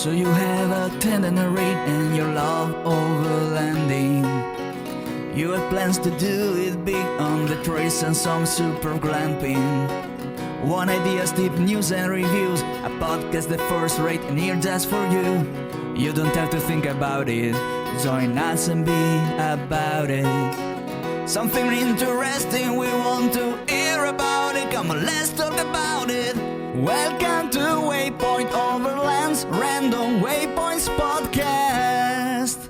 So you have a tender read and your love overlanding. You have plans to do it big on the trails and some super glamping. One ideas, deep news and reviews, a podcast the first rate and here just for you. You don't have to think about it, join us and be about it. Something interesting we want to hear about it, come on let's talk about it. Welcome to Waypoint Overland's Random Waypoints Podcast.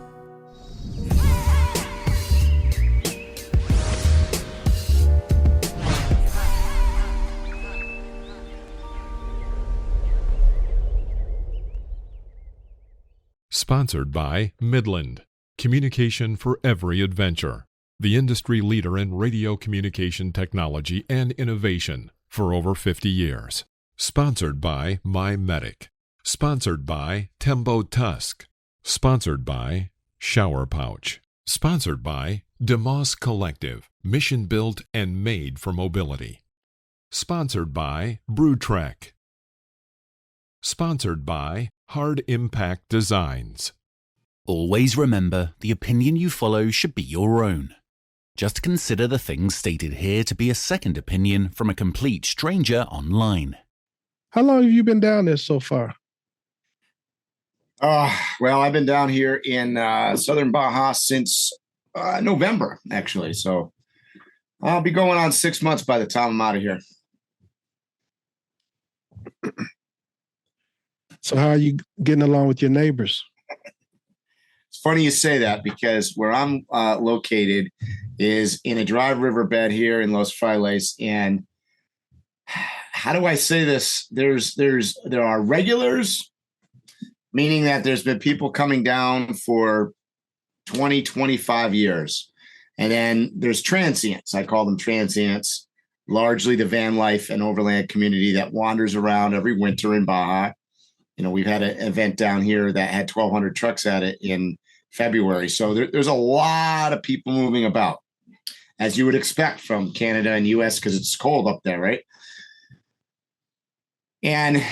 Sponsored by Midland, communication for every adventure, the industry leader in radio communication technology and innovation for over 50 years. Sponsored by MYMEDIC. Sponsored by TEMBO TUSK. Sponsored by Shower Pouch. Sponsored by DMOS Collective, mission built and made for mobility. Sponsored by BrewTrek. Sponsored by Hard Impact Designs. Always remember, the opinion you follow should be your own. Just consider the things stated here to be a second opinion from a complete stranger online. How long have you been down there so far? Well, I've been down here in southern Baja since November, actually. So I'll be going on 6 months by the time I'm out of here. So how are you getting along with your neighbors? It's funny you say that because where I'm located is in a dry riverbed here in Los Frailes. And how do I say this? There are regulars, meaning that there's been people coming down for 20, 25 years. And then there's transients. I call them transients, largely the van life and overland community that wanders around every winter in Baja. You know, we've had an event down here that had 1,200 trucks at it in February. So there's a lot of people moving about, as you would expect from Canada and US, because it's cold up there, right? And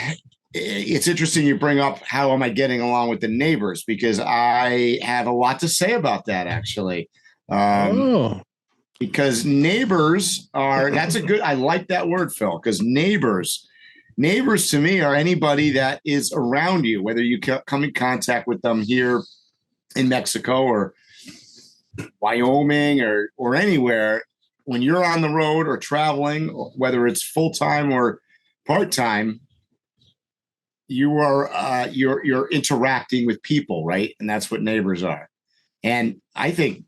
it's interesting you bring up how am I getting along with the neighbors, because I have a lot to say about that, actually. Because neighbors are, I like that word, Phil, because neighbors to me are anybody that is around you, whether you come in contact with them here in Mexico or Wyoming or anywhere. When you're on the road or traveling, whether it's full-time or part-time, you're interacting with people, right? And that's what neighbors are. And I think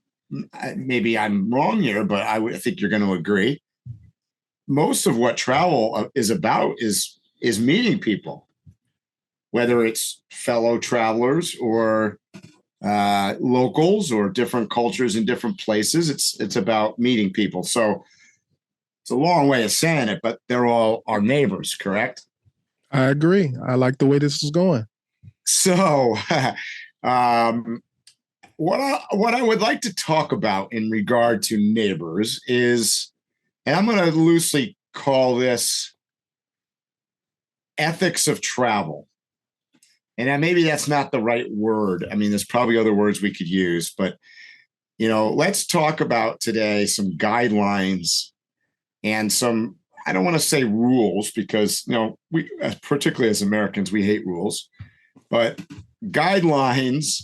maybe I'm wrong here, but I think you're going to agree. Most of what travel is about is meeting people, whether it's fellow travelers or locals or different cultures in different places. It's about meeting people. So it's a long way of saying it, but they're all our neighbors, correct? I agree. I like the way this is going. So what I would like to talk about in regard to neighbors is, and I'm going to loosely call this ethics of travel. And maybe that's not the right word. I mean, there's probably other words we could use, but, let's talk about today some guidelines and some, I don't want to say rules because, we, particularly as Americans, we hate rules, but guidelines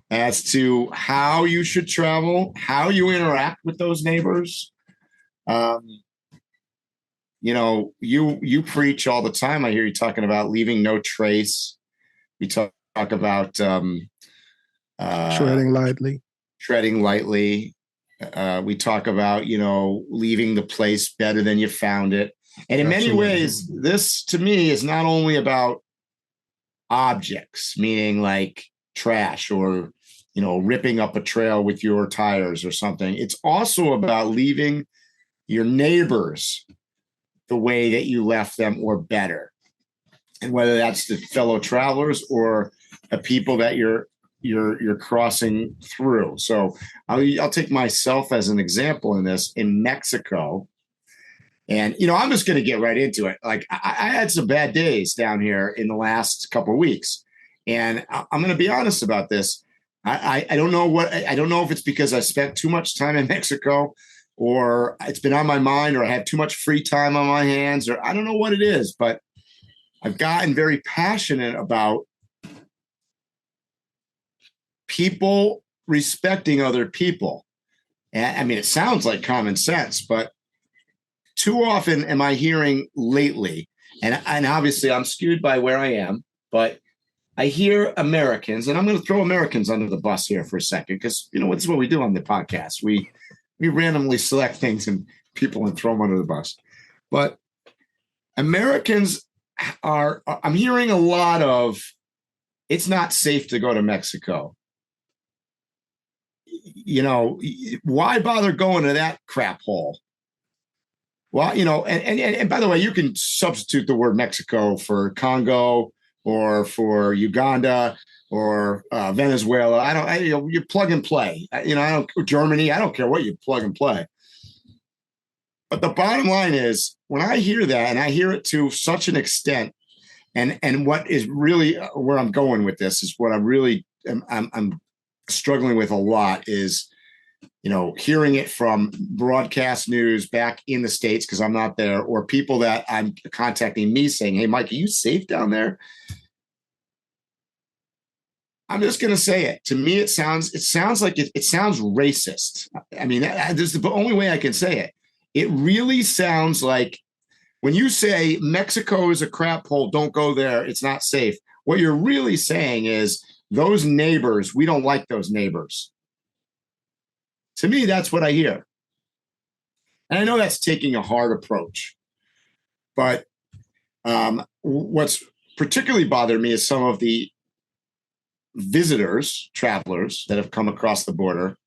as to how you should travel, how you interact with those neighbors. You preach all the time. I hear you talking about leaving no trace. We talk about treading lightly. We talk about, leaving the place better than you found it. And in many ways, this to me is not only about objects, meaning like trash or, ripping up a trail with your tires or something. It's also about leaving your neighbors the way that you left them or better. And whether that's the fellow travelers or the people that you're crossing through. So I'll take myself as an example in this. In Mexico, And, you know, I'm just going to get right into it. Like I had some bad days down here in the last couple of weeks. And I'm going to be honest about this. I don't know I don't know if it's because I spent too much time in Mexico, or it's been on my mind, or I have too much free time on my hands, or I don't know what it is, but I've gotten very passionate about people respecting other people. And I mean, it sounds like common sense, but too often am I hearing lately, and obviously I'm skewed by where I am, but I hear Americans, and I'm going to throw Americans under the bus here for a second, because this is what we do on the podcast. We randomly select things and people and throw them under the bus. But Americans I'm hearing a lot of, it's not safe to go to Mexico. Why bother going to that crap hole? Well, and by the way, you can substitute the word Mexico for Congo or for Uganda or Venezuela. You plug and play. Germany. I don't care what you plug and play. But the bottom line is, when I hear that, and I hear it to such an extent, and what is really where I'm going with this is what I'm struggling with a lot is, hearing it from broadcast news back in the States, because I'm not there, or people that I'm contacting me saying, "Hey, Mike, are you safe down there?" I'm just going to say it. To me, it sounds like it sounds racist. I mean, this is the only way I can say it. It really sounds like, when you say Mexico is a crap hole, don't go there, it's not safe, what you're really saying is, those neighbors, we don't like those neighbors. To me, that's what I hear. And I know that's taking a hard approach. But what's particularly bothered me is some of the visitors, travelers that have come across the border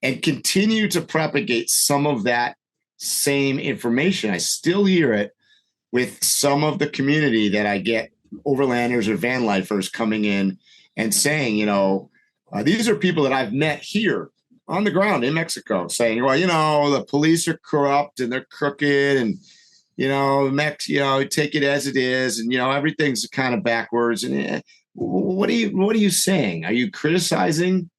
and continue to propagate some of that same information. I still hear it with some of the community that I get, overlanders or van lifers coming in and saying, these are people that I've met here on the ground in Mexico, saying, well, the police are corrupt and they're crooked, and take it as it is, and everything's kind of backwards. And what are you saying? Are you criticizing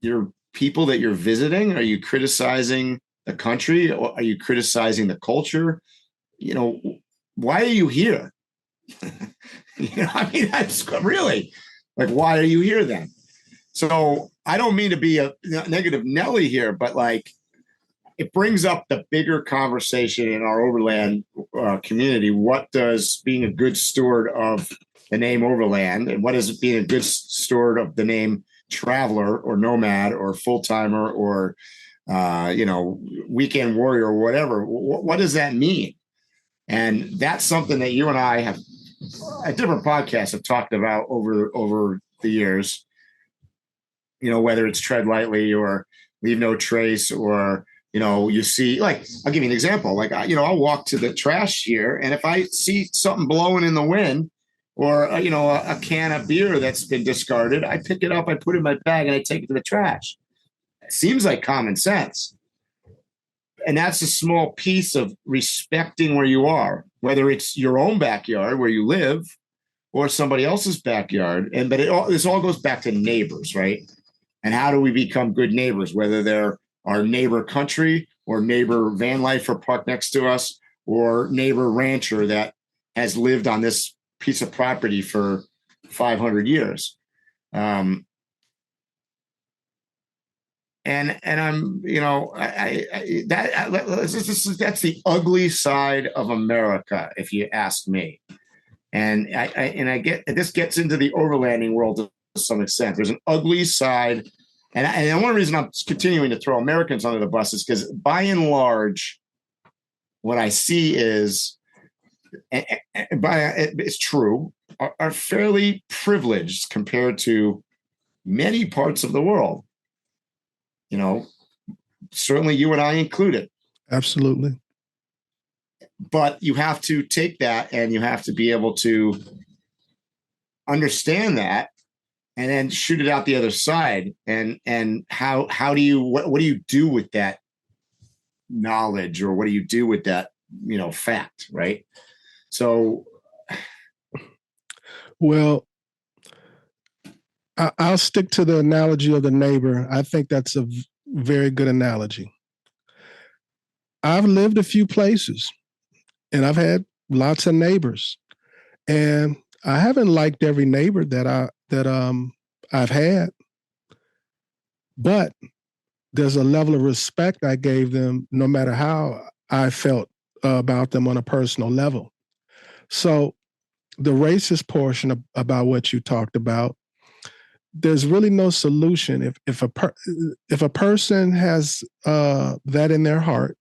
your people that you're visiting? Are you criticizing the country? Or are you criticizing the culture? Why are you here? That's really, like, why are you here then? So I don't mean to be a negative Nelly here, but like, it brings up the bigger conversation in our overland community. What does being a good steward of the name overland, and what is being a good steward of the name traveler or nomad or full-timer or weekend warrior or whatever, what does that mean? And that's something that you and I have, at different podcasts, have talked about over the years. Whether it's tread lightly or leave no trace, or you see, like, I'll give you an example. Like, I'll walk to the trash here, and if I see something blowing in the wind, or a can of beer that's been discarded, I pick it up, I put it in my bag, and I take it to the trash. It seems like common sense. And that's a small piece of respecting where you are, whether it's your own backyard where you live or somebody else's backyard. But this all goes back to neighbors, right? And how do we become good neighbors, whether they're our neighbor country or neighbor van lifer parked next to us, or neighbor rancher that has lived on this piece of property for 500 years. And I'm, that's the ugly side of America, if you ask me. And I get, this gets into the overlanding world to some extent. There's an ugly side. And one reason I'm continuing to throw Americans under the bus is because, by and large, what I see is, it's true, are fairly privileged compared to many parts of the world. Certainly you and I included. Absolutely. But you have to take that, and you have to be able to understand that, and then shoot it out the other side. And how do you, what do you do with that knowledge, or what do you do with that, fact, right? So, well, I'll stick to the analogy of the neighbor. I think that's a very good analogy. I've lived a few places and I've had lots of neighbors, and I haven't liked every neighbor that I've had, but there's a level of respect I gave them no matter how I felt about them on a personal level. So the racist portion about what you talked about, there's really no solution. If a person has that in their heart,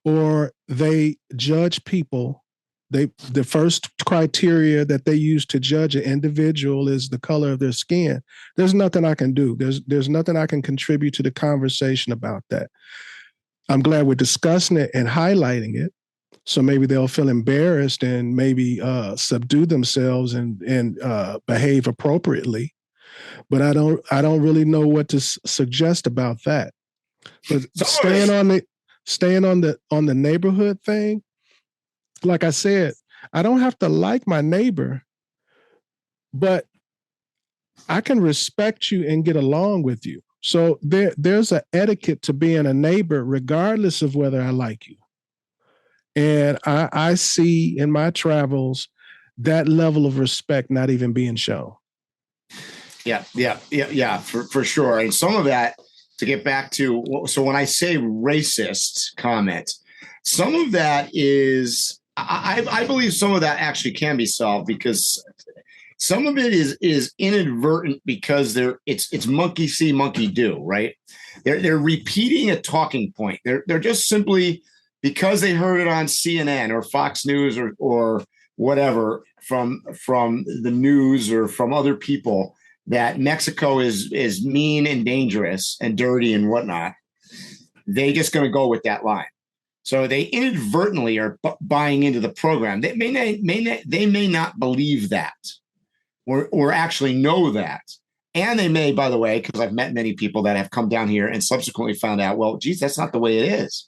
or they judge people, the first criteria that they use to judge an individual is the color of their skin. There's nothing I can do. There's nothing I can contribute to the conversation about that. I'm glad we're discussing it and highlighting it, so maybe they'll feel embarrassed and maybe subdue themselves and behave appropriately. But I don't really know what to suggest about that. But staying on the neighborhood thing, like I said, I don't have to like my neighbor, but I can respect you and get along with you. So there's an etiquette to being a neighbor, regardless of whether I like you. And I see in my travels that level of respect not even being shown. Yeah, for sure. And some of that, to get back to, so when I say racist comment, some of that is, I believe some of that actually can be solved, because some of it is inadvertent, because it's monkey see, monkey do, right? They're repeating a talking point. They're just simply, because they heard it on CNN or Fox News or whatever from the news or from other people, that Mexico is mean and dangerous and dirty and whatnot. They just going to go with that line. So they inadvertently are buying into the program. They may not believe that or actually know that. And they may, by the way, because I've met many people that have come down here and subsequently found out, well, geez, that's not the way it is.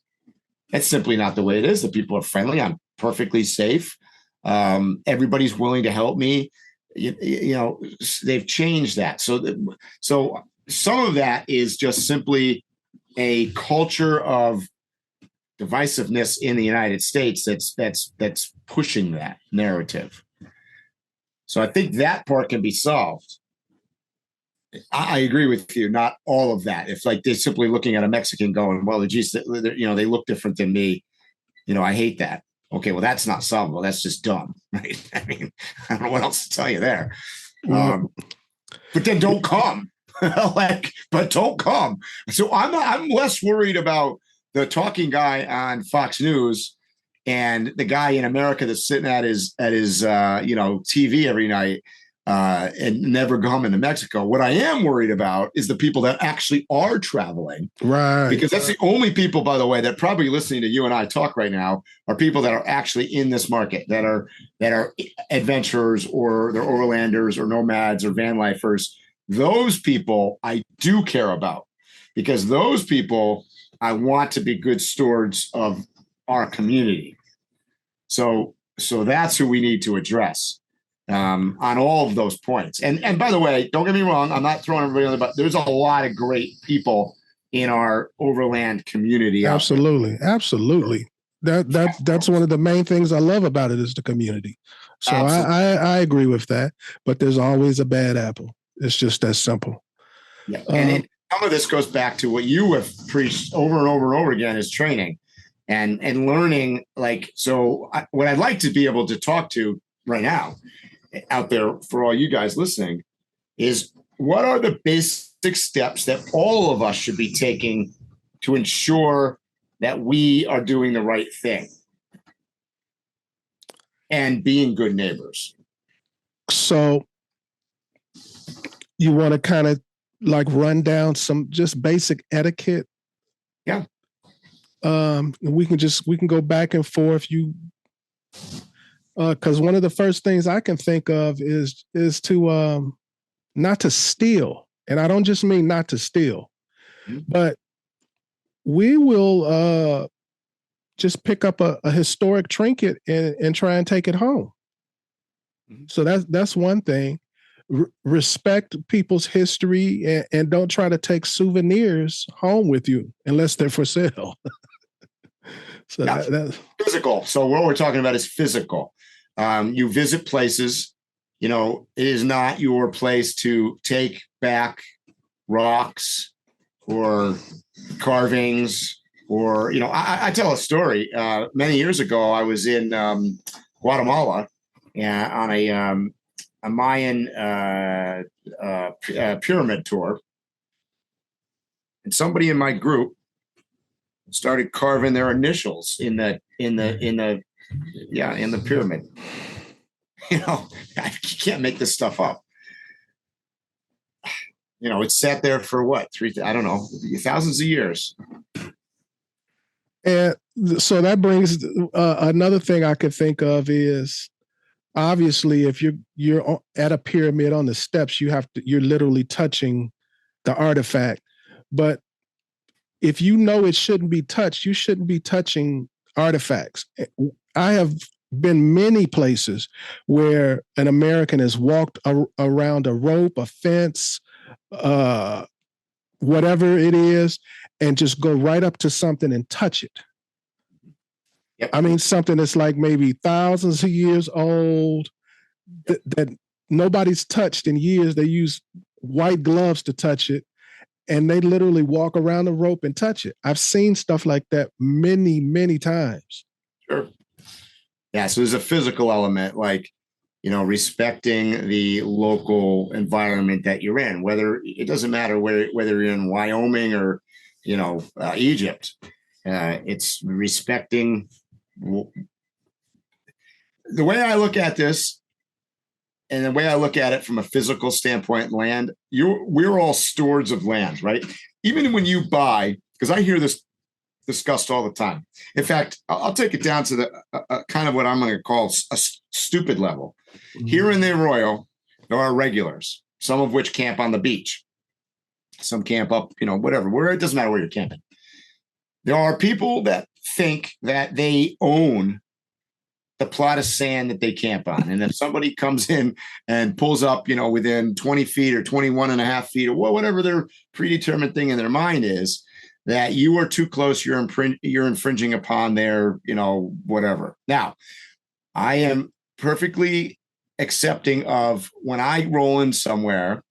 That's simply not the way it is. The people are friendly. I'm perfectly safe. Everybody's willing to help me. You know, they've changed that. So some of that is just simply a culture of divisiveness in the United States that's pushing that narrative. So I think that part can be solved. I agree with you. Not all of that. If like they're simply looking at a Mexican going, well, geez, they look different than me. I hate that. Okay, well, that's not solvable. That's just dumb, right? I mean, I don't know what else to tell you there. But then don't come. But don't come. So I'm less worried about the talking guy on Fox News and the guy in America that's sitting at his TV every night and never coming to Mexico. What I am worried about is the people that actually are traveling. Right. Because that's the only people, by the way, that probably listening to you and I talk right now are people that are actually in this market, that are adventurers, or they're overlanders or nomads or van lifers. Those people I do care about, because those people I want to be good stewards of our community. So that's who we need to address. On all of those points. And by the way, don't get me wrong, I'm not throwing everybody on the butt. There's a lot of great people in our overland community. Absolutely. That's one of the main things I love about it, is the community. So I agree with that, but there's always a bad apple. It's just that simple. Yeah. And some of this goes back to what you have preached over and over and over again, is training and learning. What I'd like to be able to talk to right now out there for all you guys listening is, what are the basic steps that all of us should be taking to ensure that we are doing the right thing and being good neighbors? So you want to kind of like run down some just basic etiquette? Yeah. We can go back and forth. Because one of the first things I can think of is to not to steal. And I don't just mean not to steal, but we will just pick up a historic trinket and try and take it home. So that's one thing. respect people's history and don't try to take souvenirs home with you unless they're for sale. So that's physical. So what we're talking about is physical. You visit places, it is not your place to take back rocks or carvings or, I tell a story. Many years ago, I was in Guatemala on a Mayan pyramid tour. And somebody in my group started carving their initials in the pyramid. You can't make this stuff up. It sat there for what? Thousands of years. And so that brings another thing I could think of is obviously if you're at a pyramid on the steps, you're literally touching the artifact. But if you know it shouldn't be touched, you shouldn't be touching artifacts. I have been many places where an American has walked around a rope, a fence, whatever it is, and just go right up to something and touch it. Yep. I mean, something that's like maybe thousands of years old that nobody's touched in years. They use white gloves to touch it, and they literally walk around the rope and touch it. I've seen stuff like that many, many times. Sure. Yeah. So there's a physical element, like, respecting the local environment that you're in, it doesn't matter whether you're in Wyoming or, Egypt. It's respecting. The way I look at this and the way I look at it from a physical standpoint, land, we're all stewards of land, right? Even when you buy, because I hear this discussed all the time. In fact, I'll take it down to the kind of what I'm going to call a stupid level. Mm-hmm. Here in the Arroyo, there are regulars, some of which camp on the beach. Some camp up, whatever, it doesn't matter where you're camping. There are people that think that they own the plot of sand that they camp on. And if somebody comes in and pulls up, within 20 feet or 21 and a half feet or whatever their predetermined thing in their mind is, that you are too close, you're infringing upon their, whatever. Now, I am perfectly accepting of when I roll in somewhere,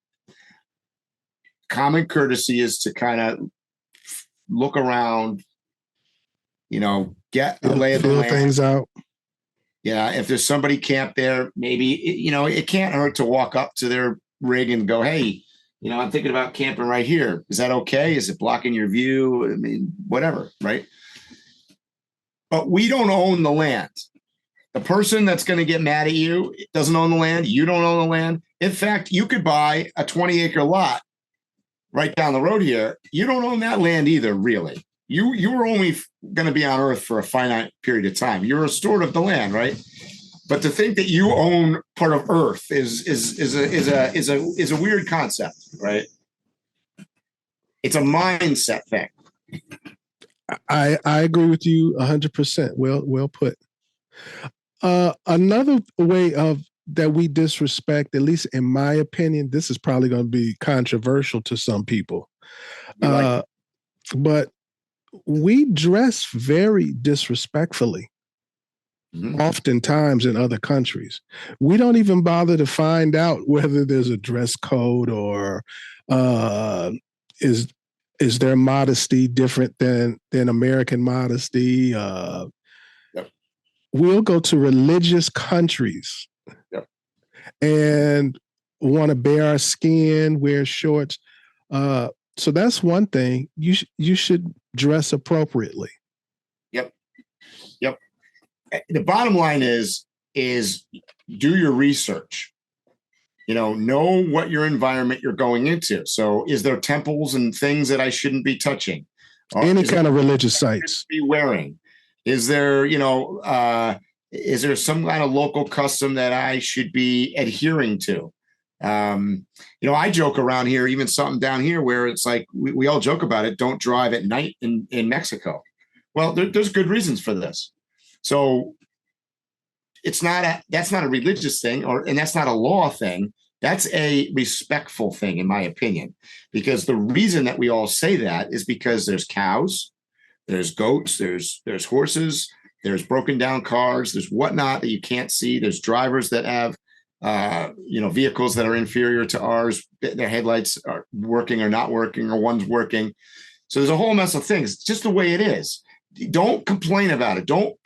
common courtesy is to kind of look around, get the lay of the land. Things out. Yeah. If there's somebody camped there, maybe, it can't hurt to walk up to their rig and go, hey, I'm thinking about camping right here. Is that okay? Is it blocking your view? I mean, whatever, right? But we don't own the land. The person that's going to get mad at you doesn't own the land. You don't own the land. In fact, you could buy a 20-acre lot right down the road here. You don't own that land either, really. You were only going to be on Earth for a finite period of time. You're a steward of the land, right? But to think that you own part of Earth is a weird concept, right? It's a mindset thing. I agree with you 100%. Well put. Another way that we disrespect, at least in my opinion, this is probably going to be controversial to some people, but we dress very disrespectfully. Mm-hmm. Oftentimes in other countries, we don't even bother to find out whether there's a dress code or is their modesty different than American modesty. Yep. We'll go to religious countries, yep, and want to bare our skin, wear shorts. So that's one thing. You should dress appropriately. Yep. Yep. The bottom line is do your research. Know what your environment you're going into. So is there temples and things that I shouldn't be touching? Any kind of religious sites. Be wearing? Is there, is there some kind of local custom that I should be adhering to? I joke around here, even something down here where it's like, we all joke about it. Don't drive at night in Mexico. Well, there's good reasons for this. So that's not a religious thing, and that's not a law thing. That's a respectful thing, in my opinion, because the reason that we all say that is because there's cows, there's goats, there's horses, there's broken down cars, there's whatnot that you can't see. There's drivers that have, vehicles that are inferior to ours. Their headlights are working or not working, or one's working. So there's a whole mess of things. It's just the way it is. Don't complain about it. Don't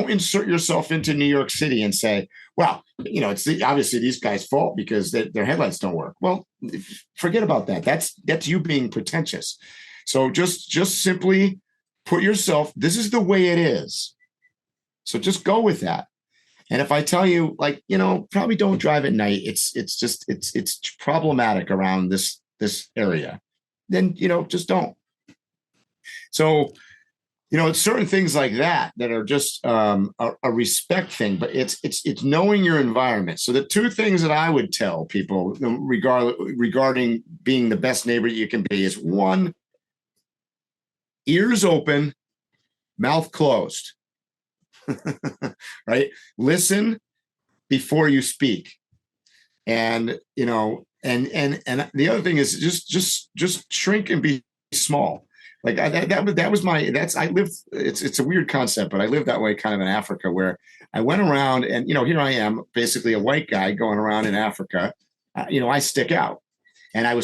insert yourself into New York City and say, well, it's obviously these guys' fault because their headlights don't work. Well, forget about that. That's you being pretentious. So just simply put yourself, this is the way it is. So just go with that. And if I tell you, probably don't drive at night, it's problematic around this area, then, just don't. So, it's certain things like that are just a respect thing, but it's knowing your environment. So the two things that I would tell people regarding being the best neighbor you can be is, one, ears open, mouth closed. Right? Listen before you speak. And, and the other thing is just shrink and be small. Like that was I lived, it's a weird concept, but I lived that way kind of in Africa, where I went around and, here I am, basically a white guy going around in Africa. I stick out. And I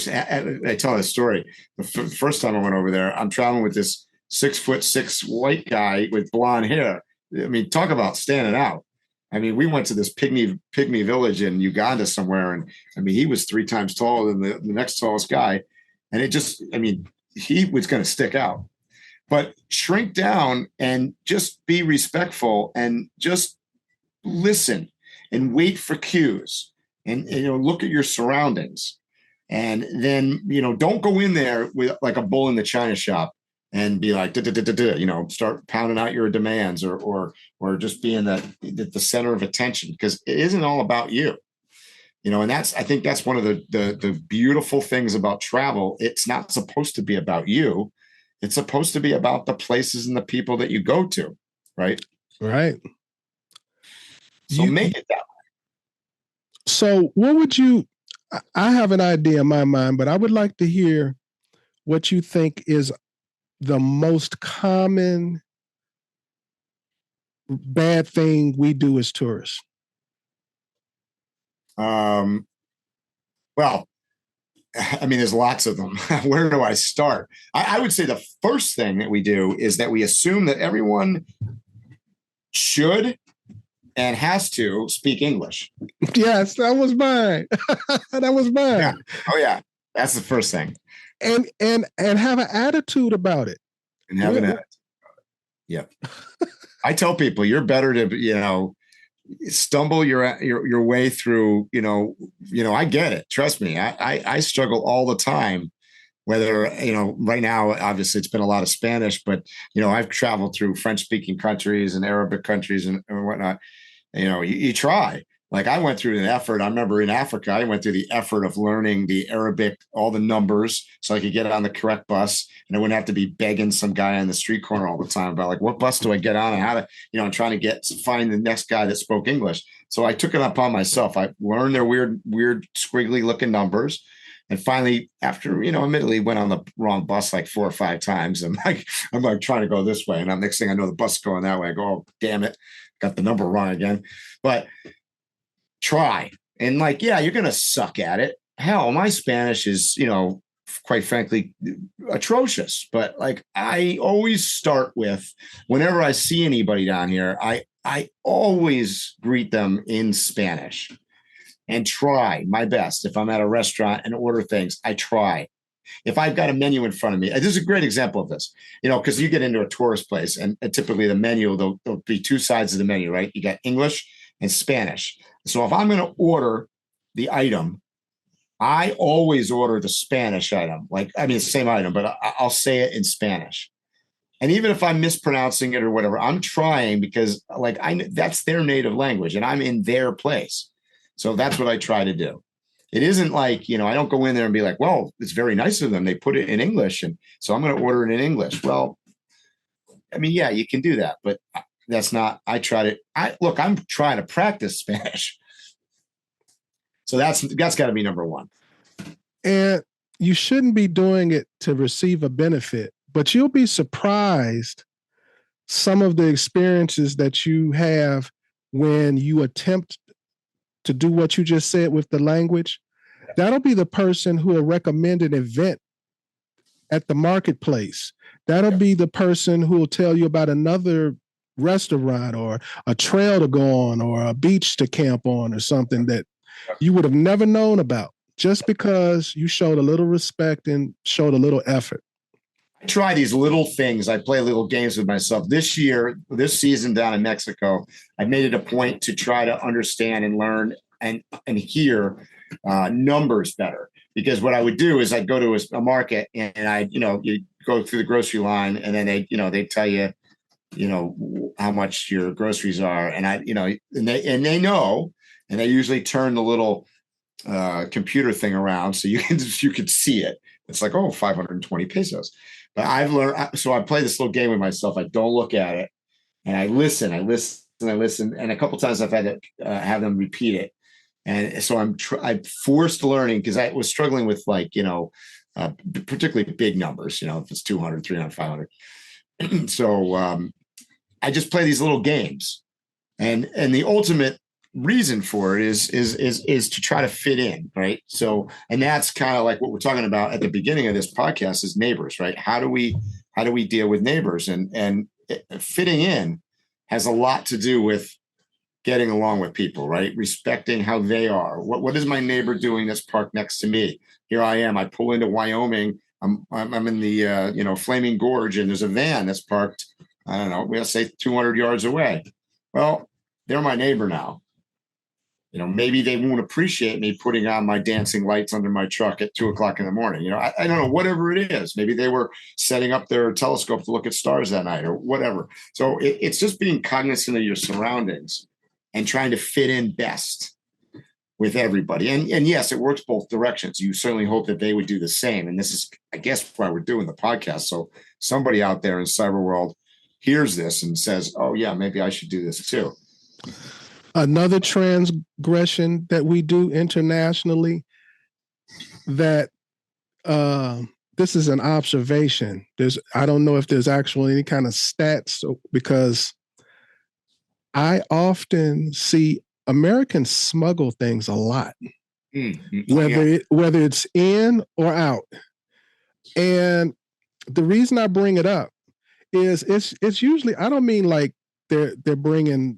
tell this story. The first time I went over there, I'm traveling with this 6'6" white guy with blonde hair. I mean, talk about standing out. I mean, we went to this pygmy village in Uganda somewhere. And I mean, he was 3 times taller than the next tallest guy. And he was going to stick out. But shrink down and just be respectful and just listen and wait for cues and look at your surroundings. And then, don't go in there with like a bull in the china shop and be like, start pounding out your demands or just being the center of attention, because it isn't all about you. And I think that's one of the beautiful things about travel. It's not supposed to be about you. It's supposed to be about the places and the people that you go to. Right. Right. So make it that way. So what would I have an idea in my mind, but I would like to hear what you think is the most common bad thing we do as tourists. Well, I mean, there's lots of them. Where do I start? I would say the first thing that we do is that we assume that everyone should and has to speak English. Yes, that was mine. That was mine. Yeah. Oh yeah. That's the first thing. And have an attitude about it. And have an attitude about it. Yep. I tell people you're better to, stumble your way through, I get it. Trust me. I struggle all the time, whether, right now, obviously it's been a lot of Spanish, but, I've traveled through French speaking countries and Arabic countries and whatnot. You try. Like I went through an effort. I remember in Africa, I went through the effort of learning the Arabic, all the numbers, so I could get on the correct bus, and I wouldn't have to be begging some guy on the street corner all the time about like, what bus do I get on and how to, and trying to find the next guy that spoke English. So I took it upon myself. I learned their weird, squiggly looking numbers. And finally, after, admittedly went on the wrong bus like 4 or 5 times. And I'm like trying to go this way. And next thing I know, the bus is going that way. I go, oh, damn it. Got the number wrong again. But try. And you're going to suck at it. Hell, my Spanish is, quite frankly, atrocious. But I always start with, whenever I see anybody down here, I always greet them in Spanish and try my best. If I'm at a restaurant and order things, I try. If I've got a menu in front of me, this is a great example of this, because you get into a tourist place and typically the menu, there'll be 2 sides of the menu, right? You got English and Spanish. So if I'm going to order the item, I always order the Spanish item. It's the same item, but I'll say it in Spanish. And even if I'm mispronouncing it or whatever, I'm trying because that's their native language and I'm in their place. So that's what I try to do. It isn't I don't go in there and be like, well, it's very nice of them. They put it in English. And so I'm going to order it in English. Well, yeah, you can do that, but that's not, I'm trying to practice Spanish. So that's got to be number one. And you shouldn't be doing it to receive a benefit, but you'll be surprised some of the experiences that you have when you attempt to do what you just said with the language. That'll be the person who will recommend an event at the marketplace. That'll be the person who will tell you about another restaurant or a trail to go on or a beach to camp on or something that you would have never known about, just because you showed a little respect and showed a little effort. I try these little things. I play little games with myself. This season down in Mexico, I made it a point to try to understand and learn and hear numbers better. Because what I would do is I'd go to a market and you go through the grocery line, and then they tell you, how much your groceries are. And they know, and they usually turn the little computer thing around so you can see it. It's like, 520 pesos. But I've learned, so I play this little game with myself. I don't look at it, and I listen. And a couple of times I've had to have them repeat it. And so I'm forced learning, because I was struggling with particularly big numbers, if it's 200, 300, 500. So I just play these little games, and the ultimate reason for it is to try to fit in, right? So, and that's kind of like what we're talking about at the beginning of this podcast is neighbors, right? How do we deal with neighbors? And fitting in has a lot to do with getting along with people, right? Respecting how they are. What is my neighbor doing that's parked next to me? Here I am. I pull into Wyoming. I'm in the Flaming Gorge, and there's a van that's parked, I don't know, we'll say 200 yards away. Well, they're my neighbor now. Maybe they won't appreciate me putting on my dancing lights under my truck at 2:00 in the morning. I don't know, whatever it is. Maybe they were setting up their telescope to look at stars that night or whatever. So it's just being cognizant of your surroundings and trying to fit in best with everybody. And yes, it works both directions. You certainly hope that they would do the same. And this is, I guess, why we're doing the podcast. So somebody out there in cyber world hears this and says, oh yeah, maybe I should do this too. Another transgression that we do internationally, that this is an observation. I don't know if there's actually any kind of stats, because I often see Americans smuggle things a lot, whether it's in or out. And the reason I bring it up is it's usually, I don't mean like they're doing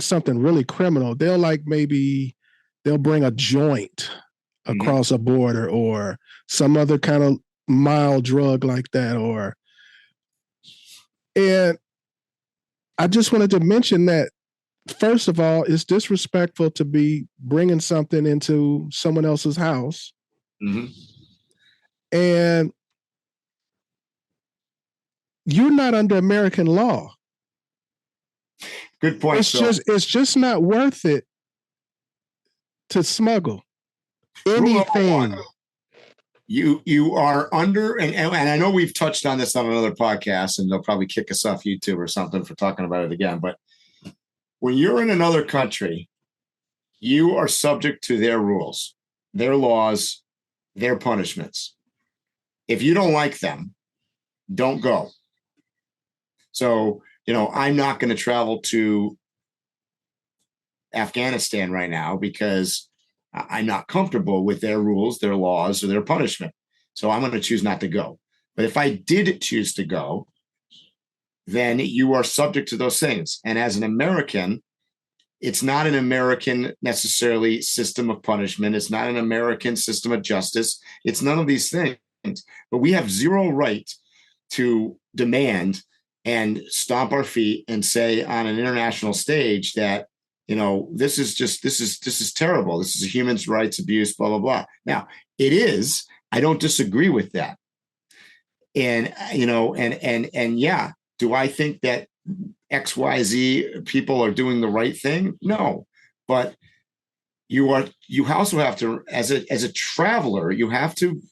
something really criminal. They'll bring a joint across a border or some other kind of mild drug like that. And I just wanted to mention that, first of all, it's disrespectful to be bringing something into someone else's house. Mm-hmm. And you're not under American law. Good point. It's just not worth it to smuggle anything. You are under, and I know we've touched on this on another podcast, and they'll probably kick us off YouTube or something for talking about it again. But when you're in another country, you are subject to their rules, their laws, their punishments. If you don't like them, don't go. So, I'm not going to travel to Afghanistan right now because I'm not comfortable with their rules, their laws, or their punishment. So I'm going to choose not to go. But if I did choose to go, then you are subject to those things. And as an American, it's not an American necessarily system of punishment. It's not an American system of justice. It's none of these things. But we have zero right to demand and stomp our feet and say on an international stage that, this is terrible. This is a human rights abuse, blah, blah, blah. Now, it is. I don't disagree with that. And, yeah, do I think that XYZ people are doing the right thing? No. But you also have to, as a traveler, you have to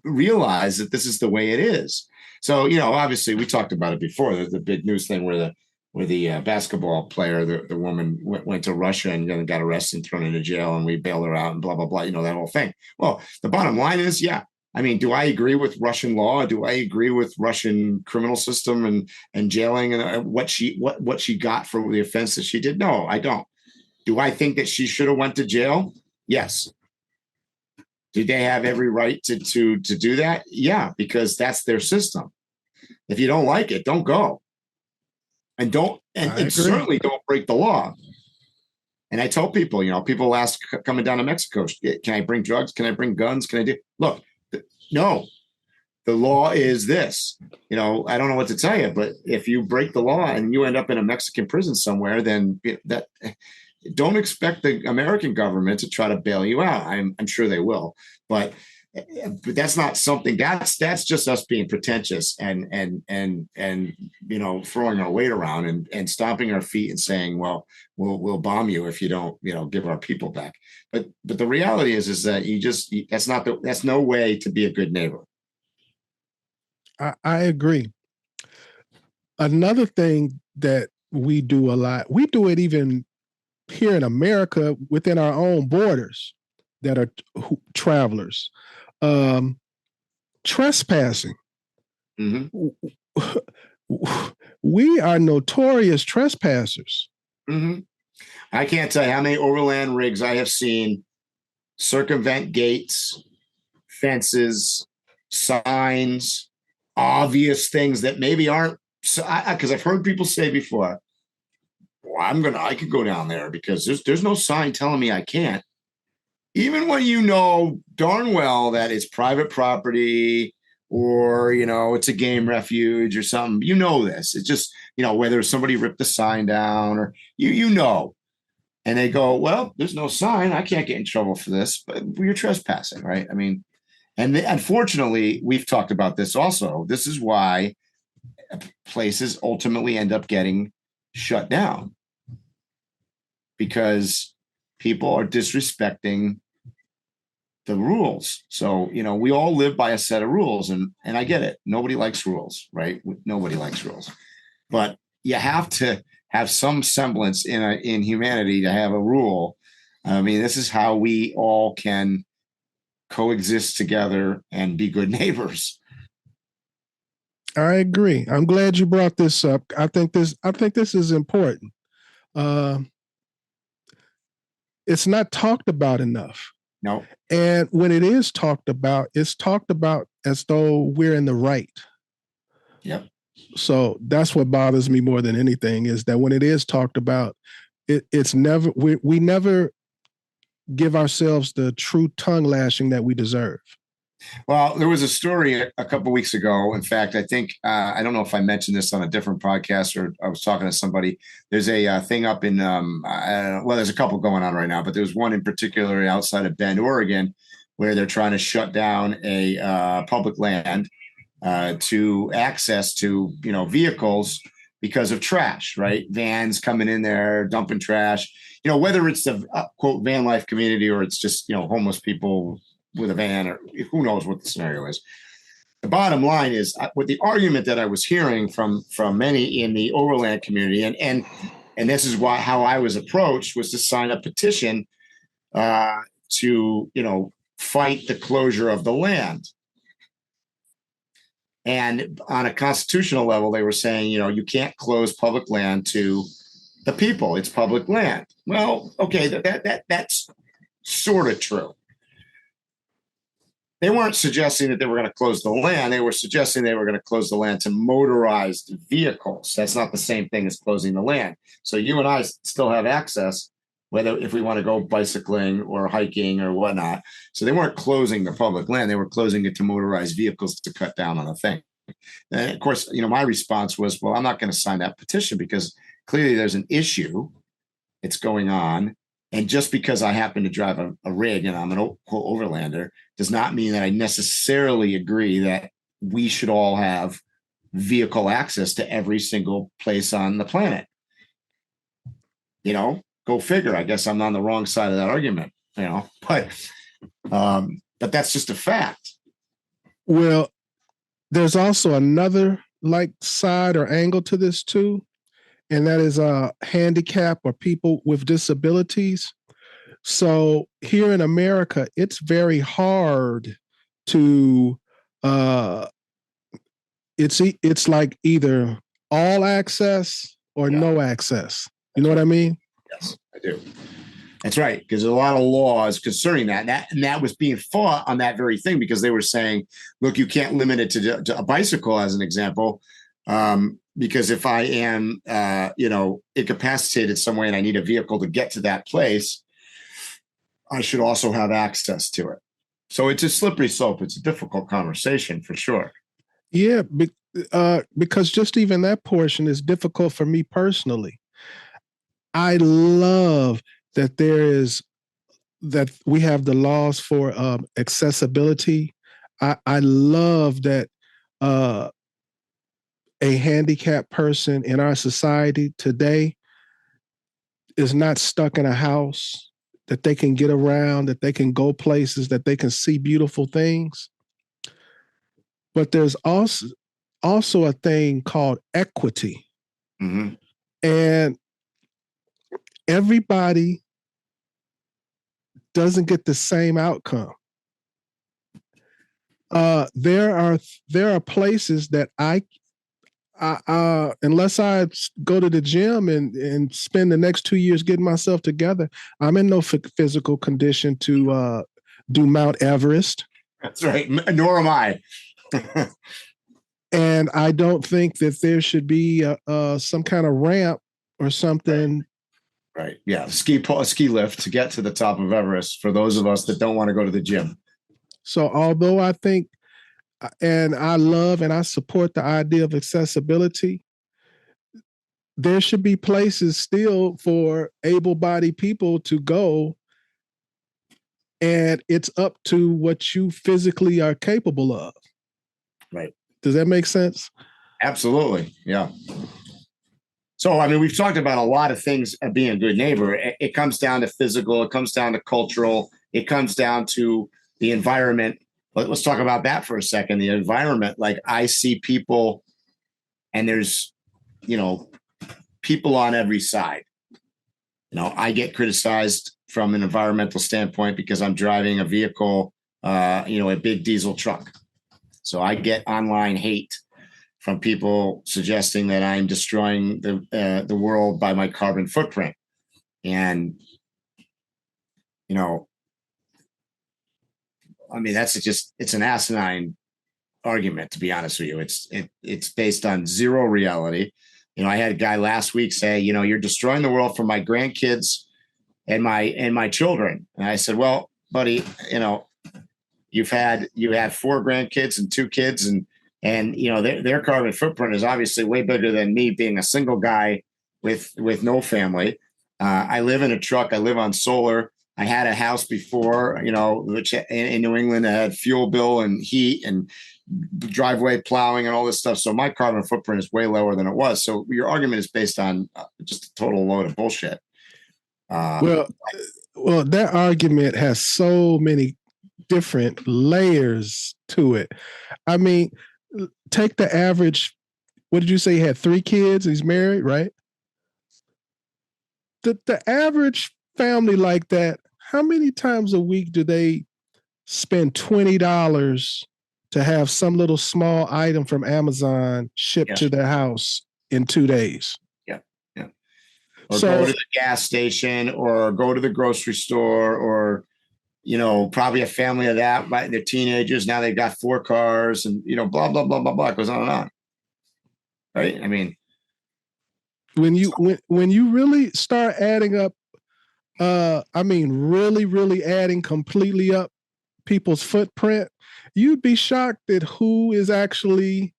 realize that this is the way it is. So, obviously we talked about it before. There's the big news thing where where the basketball player, the woman went to Russia and then got arrested and thrown into jail, and we bailed her out and blah, blah, blah, that whole thing. Well, the bottom line is, yeah. I mean, do I agree with Russian law? Do I agree with Russian criminal system and jailing and what she got for the offense that she did? No, I don't. Do I think that she should have went to jail? Yes. Do they have every right to do that? Yeah, because that's their system. If you don't like it, don't go. And certainly don't break the law. And I tell people, people ask coming down to Mexico, can I bring drugs? Can I bring guns? Can I do? Look, no, the law is this. I don't know what to tell you, but if you break the law and you end up in a Mexican prison somewhere, then don't expect the American government to try to bail you out. I'm sure they will, but that's not something that's just us being pretentious and throwing our weight around and stomping our feet and saying, well, we'll bomb you if you don't give our people back. But the reality is that that's no way to be a good neighbor. I agree. Another thing that we do a lot, we do it even here in America within our own borders that are travelers. Trespassing. Mm-hmm. We are notorious trespassers. Mm-hmm. I can't tell you how many overland rigs I have seen circumvent gates, fences, signs, obvious things that maybe aren't. Because I've heard people say before, well, I could go down there because there's no sign telling me I can't. Even when you know darn well that it's private property or, it's a game refuge or something, this. It's just, whether somebody ripped the sign down or and they go, well, there's no sign. I can't get in trouble for this, but you're trespassing, right? I mean, and unfortunately, we've talked about this also. This is why places ultimately end up getting shut down because people are disrespecting the rules. So, we all live by a set of rules and I get it. Nobody likes rules, right? Nobody likes rules, but you have to have some semblance in humanity to have a rule. I mean, this is how we all can coexist together and be good neighbors. I agree. I'm glad you brought this up. I think this is important. It's not talked about enough. No. And when it is talked about, it's talked about as though we're in the right. Yep. So that's what bothers me more than anything is that when it is talked about, it's never, we never give ourselves the true tongue lashing that we deserve. Well, there was a story a couple of weeks ago. In fact, I think, I don't know if I mentioned this on a different podcast or I was talking to somebody. There's a thing up in, there's a couple going on right now, but there's one in particular outside of Bend, Oregon, where they're trying to shut down a public land to access to, vehicles because of trash, right? Vans coming in there, dumping trash, whether it's the quote van life community or it's just, homeless people with a van or who knows what the scenario is. The bottom line is with the argument that I was hearing from many in the overland community, and this is how I was approached, was to sign a petition to fight the closure of the land. And on a constitutional level, they were saying, you can't close public land to the people. It's public land. Well, okay, that's sort of true. They weren't suggesting that they were going to close the land. They were suggesting they were going to close the land to motorized vehicles. That's not the same thing as closing the land. So you and I still have access, whether if we want to go bicycling or hiking or whatnot. So they weren't closing the public land. They were closing it to motorized vehicles to cut down on the thing. And of course, my response was, well, I'm not going to sign that petition because clearly there's an issue. It's going on. And just because I happen to drive a rig and I'm an overlander does not mean that I necessarily agree that we should all have vehicle access to every single place on the planet. Go figure. I guess I'm on the wrong side of that argument, but that's just a fact. Well, there's also another side or angle to this too, and that is handicap or people with disabilities. So here in America, it's very hard to it's like either all access or no access. You know what I mean? Yes, I do. That's right, because there's a lot of laws concerning that. And that was being fought on that very thing, because they were saying, look, you can't limit it to a bicycle, as an example, because if I am, incapacitated some way and I need a vehicle to get to that place, I should also have access to it. So it's a slippery slope. It's a difficult conversation for sure. Yeah, because just even that portion is difficult for me personally. I love that that we have the laws for accessibility. I love that a handicapped person in our society today is not stuck in a house, that they can get around, that they can go places, that they can see beautiful things. But there's also a thing called equity. Mm-hmm. And everybody doesn't get the same outcome. There are places that I unless I go to the gym and spend the next 2 years getting myself together, I'm in no physical condition to do Mount Everest. That's right. Nor am I. And I don't think that there should be some kind of ramp or something. Right. Yeah. Ski lift to get to the top of Everest for those of us that don't want to go to the gym. So although I think, and I love and I support the idea of accessibility, there should be places still for able-bodied people to go, and it's up to what you physically are capable of. Right. Does that make sense? Absolutely. Yeah. So, I mean, we've talked about a lot of things being a good neighbor. It comes down to physical. It comes down to cultural. It comes down to the environment. But let's talk about that for a second. The environment, like I see people, and there's, people on every side. I get criticized from an environmental standpoint because I'm driving a vehicle, a big diesel truck. So I get online hate from people suggesting that I'm destroying the world by my carbon footprint. And, it's an asinine argument, to be honest with you. It's based on zero reality. I had a guy last week say, you're destroying the world for my grandkids and my children. And I said, well, buddy, you had 4 grandkids and 2 kids, and their carbon footprint is obviously way bigger than me being a single guy with no family. I live in a truck. I live on solar. I had a house before, which in New England I had fuel bill and heat and driveway plowing and all this stuff. So my carbon footprint is way lower than it was. So your argument is based on just a total load of bullshit. Well, that argument has so many different layers to it. I mean, take the average. What did you say? He had 3 kids. He's married, right? The average family like that, how many times a week do they spend $20 to have some little small item from Amazon shipped to their house in 2 days? Yeah. Or go to the gas station, or go to the grocery store, or probably a family of that, right? They're teenagers. Now they've got 4 cars and, blah, blah, blah, blah, blah. It goes on and on. Right. I mean, when you really start adding up, really adding completely up people's footprint, you'd be shocked at who is actually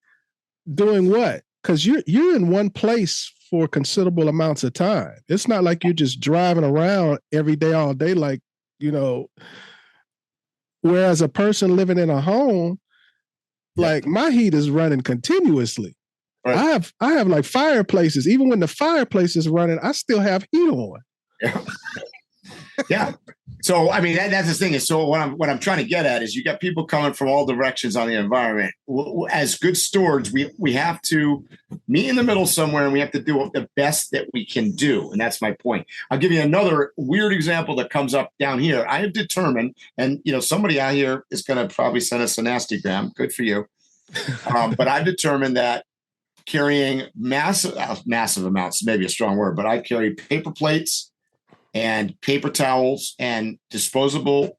doing what. Because you're in one place for considerable amounts of time. It's not like you're just driving around every day, all day, like, whereas a person living in a home, like my heat is running continuously. Right. I have like fireplaces. Even when the fireplace is running, I still have heat on. Yeah. Yeah. So, I mean, that's the thing is, so what I'm trying to get at is you got people coming from all directions on the environment. As good stewards, we have to meet in the middle somewhere, and we have to do the best that we can do. And that's my point. I'll give you another weird example that comes up down here. I have determined, and, somebody out here is going to probably send us a nasty gram. Good for you. But I've determined that carrying massive amounts, maybe a strong word, but I carry paper plates and paper towels and disposable,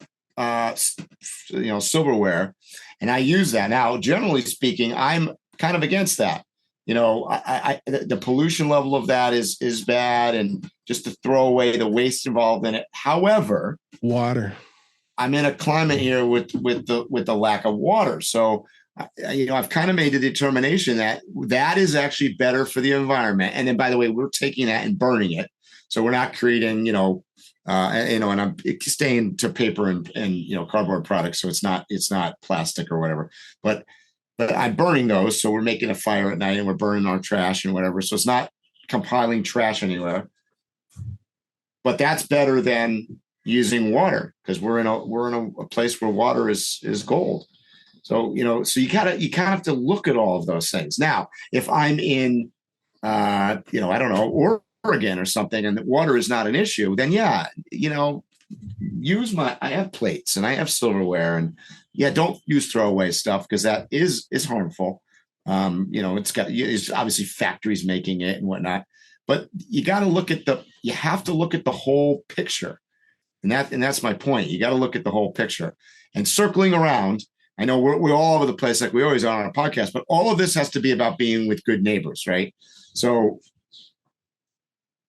silverware. And I use that. Now, generally speaking, I'm kind of against that. The pollution level of that is bad, and just to throw away the waste involved in it. However, water. I'm in a climate here with the lack of water. So, I've kind of made the determination that is actually better for the environment. And then, by the way, we're taking that and burning it. So we're not creating, and I'm staying to paper and cardboard products. So it's not plastic or whatever, but I'm burning those. So we're making a fire at night and we're burning our trash and whatever. So it's not compiling trash anywhere, but that's better than using water, because we're in a place where water is gold. So, so you kind of have to look at all of those things. Now, if I'm in, I don't know, Oregon or something, and the water is not an issue, then I have plates and I have silverware, and don't use throwaway stuff, because that is harmful. It's obviously factories making it and whatnot, but you have to look at the whole picture. And that's my point. You got to look at the whole picture. And circling around, I know we're all over the place like we always are on our podcast, but all of this has to be about being with good neighbors, right? So,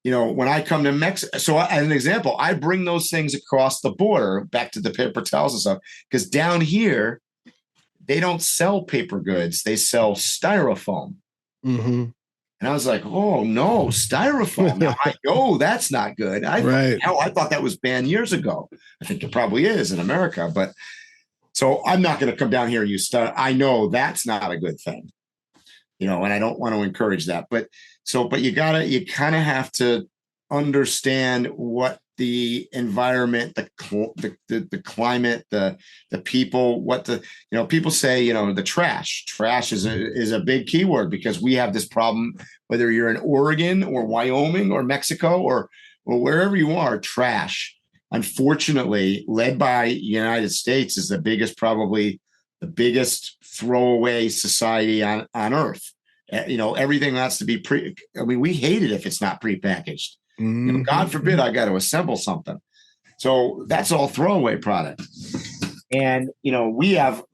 when I come to Mexico, so as an example, I bring those things across the border, back to the paper towels and stuff, because down here, they don't sell paper goods. They sell styrofoam. Mm-hmm. And I was like, oh, no, styrofoam. Now, I know that's not good. I thought that was banned years ago. I think it probably is in America. But so I'm not going to come down here and use styrofoam. I know that's not a good thing, and I don't want to encourage that. But you kind of have to understand what the environment, the climate, the people, people say, the trash is a big keyword, because we have this problem, whether you're in Oregon or Wyoming or Mexico or wherever you are, trash, unfortunately, led by the United States, is probably the biggest throwaway society on earth. Everything has to be we hate it if it's not prepackaged. Mm-hmm. God forbid I got to assemble something. So that's all throwaway product. And, we have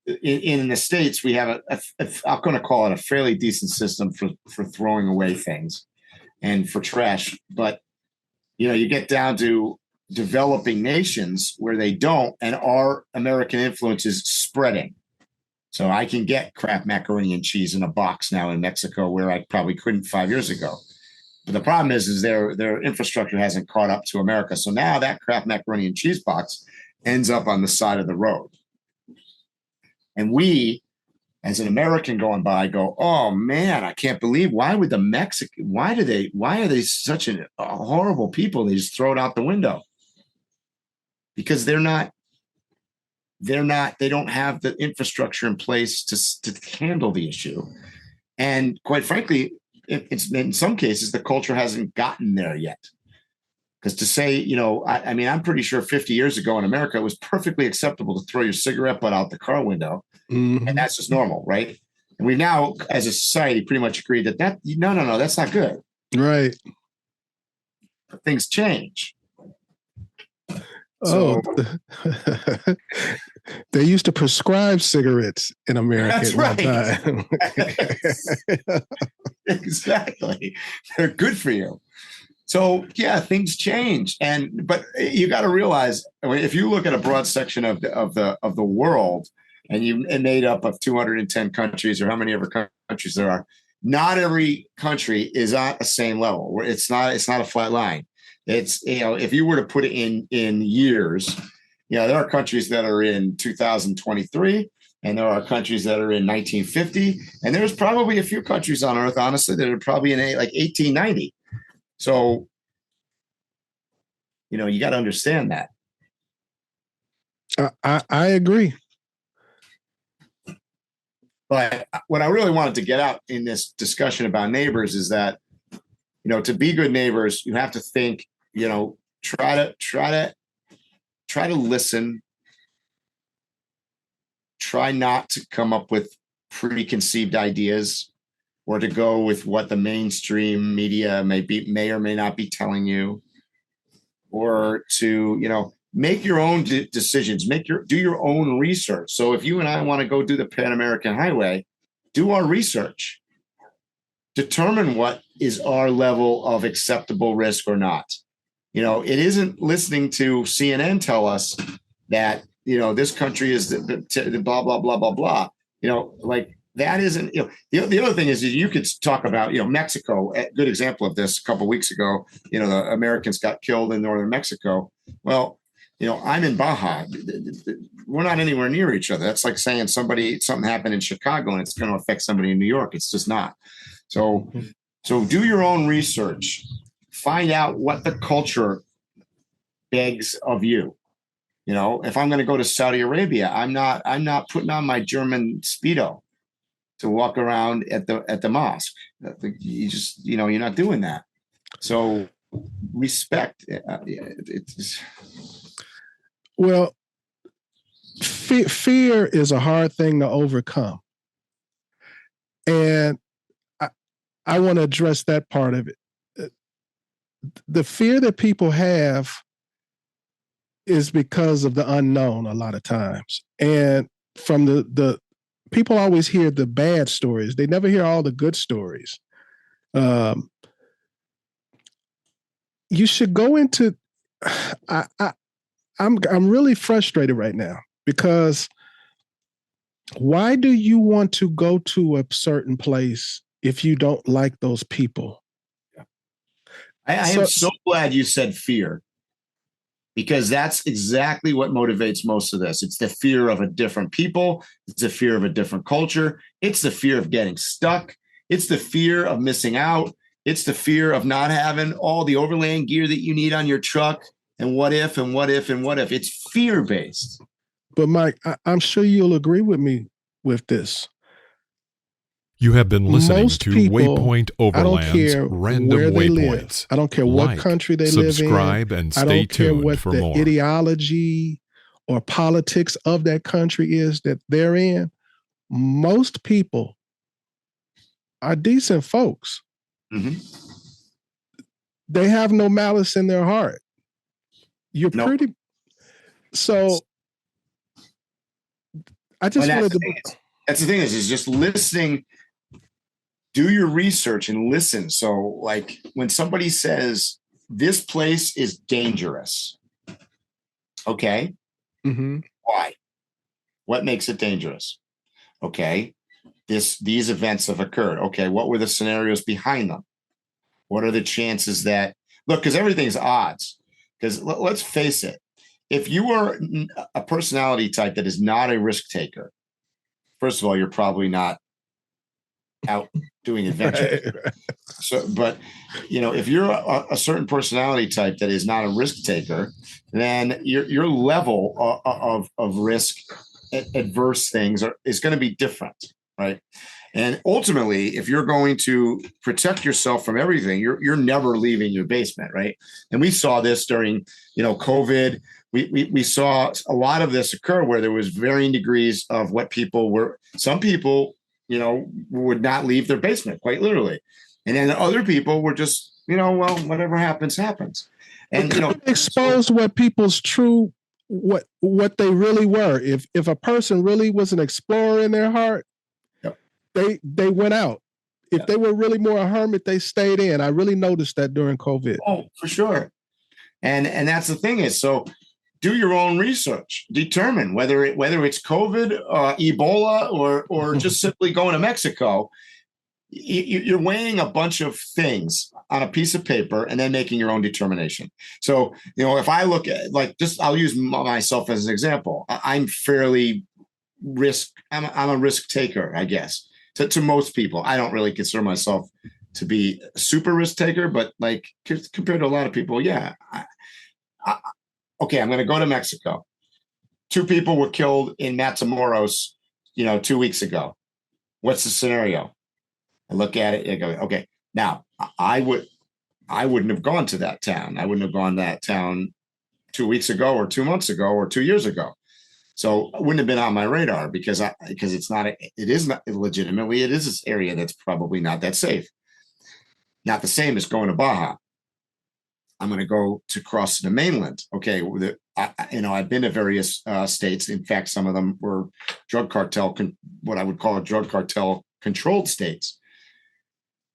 in the States, we have I'm going to call it a fairly decent system for throwing away things and for trash. But, you get down to developing nations where they don't, and our American influence is spreading. So I can get Kraft macaroni and cheese in a box now in Mexico, where I probably couldn't 5 years ago. But the problem is their infrastructure hasn't caught up to America. So now that Kraft macaroni and cheese box ends up on the side of the road. And we, as an American going by, go, oh man, I can't believe, why are they such a horrible people? They just throw it out the window. Because they don't have the infrastructure in place to handle the issue. And quite frankly, it's in some cases, the culture hasn't gotten there yet. Because to say, I'm pretty sure 50 years ago in America, it was perfectly acceptable to throw your cigarette butt out the car window. Mm-hmm. And that's just normal, right? And we've now, as a society, pretty much agreed that no, that's not good. Right. But things change. So, they used to prescribe cigarettes in America. That's right. Exactly. They're good for you. So yeah, things change, but you got to realize, if you look at a broad section of the world, and made up of 210 countries, or how many ever countries there are, not every country is at the same level. It's not a flat line. It's, if you were to put it in years, there are countries that are in 2023, and there are countries that are in 1950, and there's probably a few countries on Earth, honestly, that are probably in like 1890. So You got to understand that. I agree. But what I really wanted to get out in this discussion about neighbors is that, to be good neighbors, you have to think, try to listen. Try not to come up with preconceived ideas or to go with what the mainstream media may or may not be telling you, or to, make your own decisions, do your own research. So if you and I want to go do the Pan American Highway, do our research, determine what is our level of acceptable risk or not. It isn't listening to CNN tell us that, this country is the blah, blah, blah, blah, blah. Like that isn't, the other thing is you could talk about, Mexico, a good example of this. A couple of weeks ago, the Americans got killed in northern Mexico. Well, I'm in Baja. We're not anywhere near each other. That's like saying something happened in Chicago and it's going to affect somebody in New York. It's just not. So do your own research. Find out what the culture begs of you. If I'm going to go to Saudi Arabia, I'm not putting on my German Speedo to walk around at the mosque. You just, you're not doing that. So respect. Well, fear is a hard thing to overcome. And I want to address that part of it. The fear that people have is because of the unknown a lot of times. And from the people always hear the bad stories. They never hear all the good stories. You should go into, I'm really frustrated right now because why do you want to go to a certain place if you don't like those people? I am so glad you said fear, because that's exactly what motivates most of this. It's the fear of a different people. It's the fear of a different culture. It's the fear of getting stuck. It's the fear of missing out. It's the fear of not having all the overland gear that you need on your truck. And what if, and what if, and what if. It's fear-based. But Mike, I'm sure you'll agree with me with this. You have been listening Most to people, Waypoint I don't Overland's care Random where they Waypoints. live. I don't care what country they live in. Subscribe and I stay don't care tuned what for the more. ideology or politics of that country is that they're in. Most people are decent folks. Mm-hmm. They have no malice in their heart. You're pretty. So I just wanted to. That's the thing is just listening. Do your research and listen. So, like when somebody says this place is dangerous, okay, why? What makes it dangerous? Okay, these events have occurred. Okay, what were the scenarios behind them? What are the chances that look? Because everything's odds. Because let's face it, if you are a personality type that is not a risk taker, first of all, you're probably not out doing adventures. Right. So, but if you're a certain personality type that is not a risk taker, then your level of risk adverse things is going to be different, right? And ultimately, if you're going to protect yourself from everything, you're never leaving your basement, right? And we saw this during COVID. We saw a lot of this occur where there was varying degrees of what people were. Some people would not leave their basement, quite literally. And then other people were just, well, whatever happens, happens. And, exposed what people's true, what they really were. If a person really was an explorer in their heart, yep, they went out. If yep, they were really more a hermit, they stayed in. I really noticed that during COVID. Oh, for sure. And that's the thing is, so do your own research. Determine whether it's COVID, Ebola, or just simply going to Mexico. You're weighing a bunch of things on a piece of paper and then making your own determination. So, if I look at I'll use myself as an example. I'm fairly I'm a risk taker, I guess. To most people, I don't really consider myself to be a super risk taker, but compared to a lot of people, yeah. okay, I'm going to go to Mexico. 2 people were killed in Matamoros, 2 weeks ago. What's the scenario? I look at it and go, okay, now I wouldn't have gone to that town. I wouldn't have gone to that town 2 weeks ago or 2 months ago or 2 years ago. So it wouldn't have been on my radar because it's not, it is not legitimately, it is this area that's probably not that safe. Not the same as going to Baja. I'm going to go to cross the mainland. Okay. I've been to various states. In fact, some of them were drug cartel, what I would call drug cartel controlled states.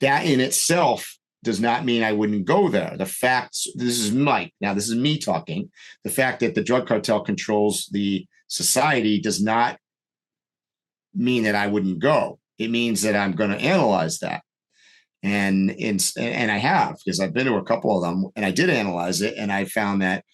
That in itself does not mean I wouldn't go there. The facts, this is Mike. Now, this is me talking. The fact that the drug cartel controls the society does not mean that I wouldn't go. It means that I'm going to analyze that. And I have, because I've been to a couple of them, and I did analyze it, and I found that,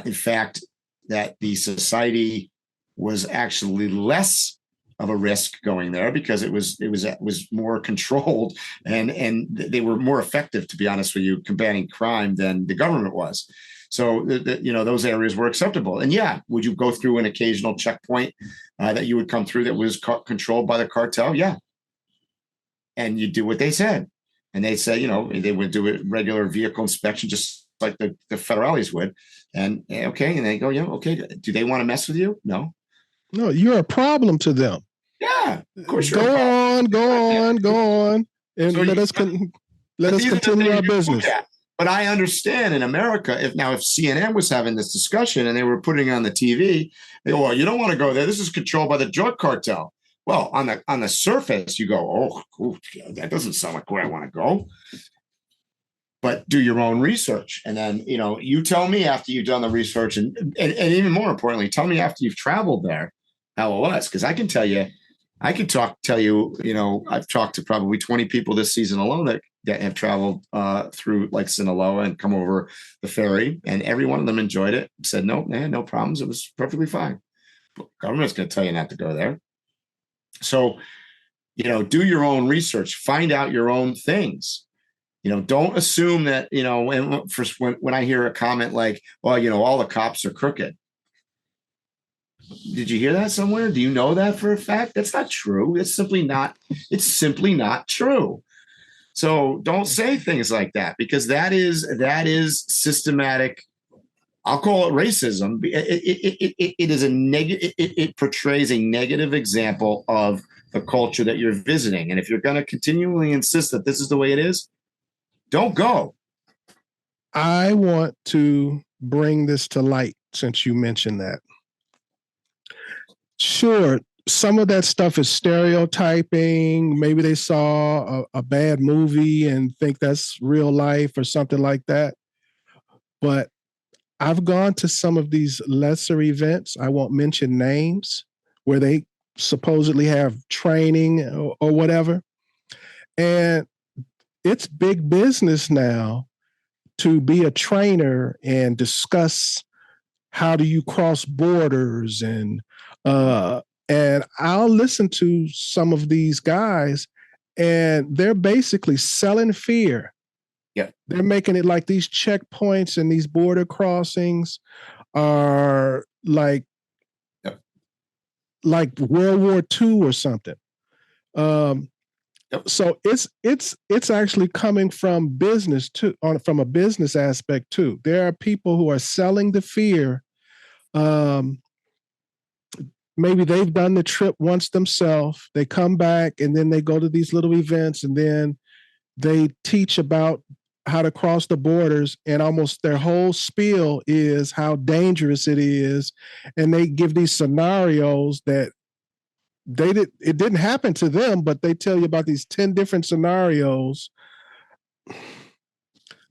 in fact, that the society was actually less of a risk going there because it was more controlled, and they were more effective, to be honest with you, combating crime than the government was. So those areas were acceptable. And yeah, would you go through an occasional checkpoint that you would come through that was controlled by the cartel? Yeah. And you do what they said. And they say, they would do a regular vehicle inspection, just like the federales would. And okay. And they go, yeah, okay. Do they want to mess with you? No. No, you're a problem to them. Yeah, of course. Go on. And So let us continue our business. But I understand in America, if CNN was having this discussion and they were putting it on the TV, they go, well, you don't want to go there. This is controlled by the drug cartel. Well, on the surface, you go, oh, that doesn't sound like where I want to go. But do your own research. And then, you tell me after you've done the research, and even more importantly, tell me after you've traveled there how it was. Because I can tell you, I've talked to probably 20 people this season alone that have traveled through like Sinaloa and come over the ferry, and every one of them enjoyed it. Said, no problems. It was perfectly fine. But government's going to tell you not to go there. So, do your own research, find out your own things. Don't assume that, when I hear a comment like, well, all the cops are crooked. Did you hear that somewhere? Do you know that for a fact? That's not true. It's simply not true. So don't say things like that, because that is systematic. I'll call it racism. It is a negative. It portrays a negative example of the culture that you're visiting. And if you're going to continually insist that this is the way it is, don't go. I want to bring this to light since you mentioned that. Sure, some of that stuff is stereotyping. Maybe they saw a bad movie and think that's real life or something like that. But I've gone to some of these lesser events, I won't mention names, where they supposedly have training or whatever. And it's big business now to be a trainer and discuss how do you cross borders, and I'll listen to some of these guys, and they're basically selling fear. Yeah, they're making it like these checkpoints and these border crossings are like World War II or something. So it's actually coming from business too, from a business aspect too. There are people who are selling the fear. Maybe they've done the trip once themselves. They come back and then they go to these little events, and then they teach about how to cross the borders, and almost their whole spiel is how dangerous it is. And they give these scenarios that it didn't happen to them, but they tell you about these 10 different scenarios.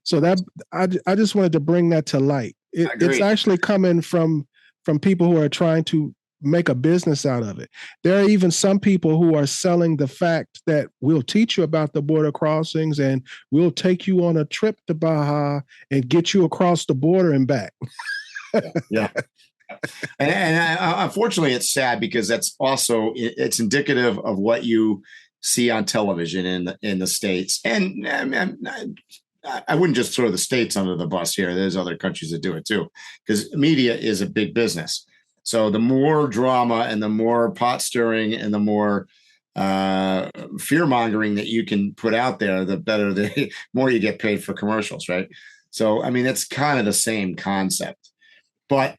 So that I just wanted to bring that to light. It's actually coming from people who are trying to make a business out of it. There are even some people who are selling the fact that we'll teach you about the border crossings and we'll take you on a trip to Baja and get you across the border and back. Yeah. And unfortunately, it's sad because it's indicative of what you see on television in the States. And I wouldn't just throw the States under the bus here. There's other countries that do it too, because media is a big business. So the more drama and the more pot stirring and the more fear mongering that you can put out there, the better, the more you get paid for commercials, right? So, I mean, it's kind of the same concept. But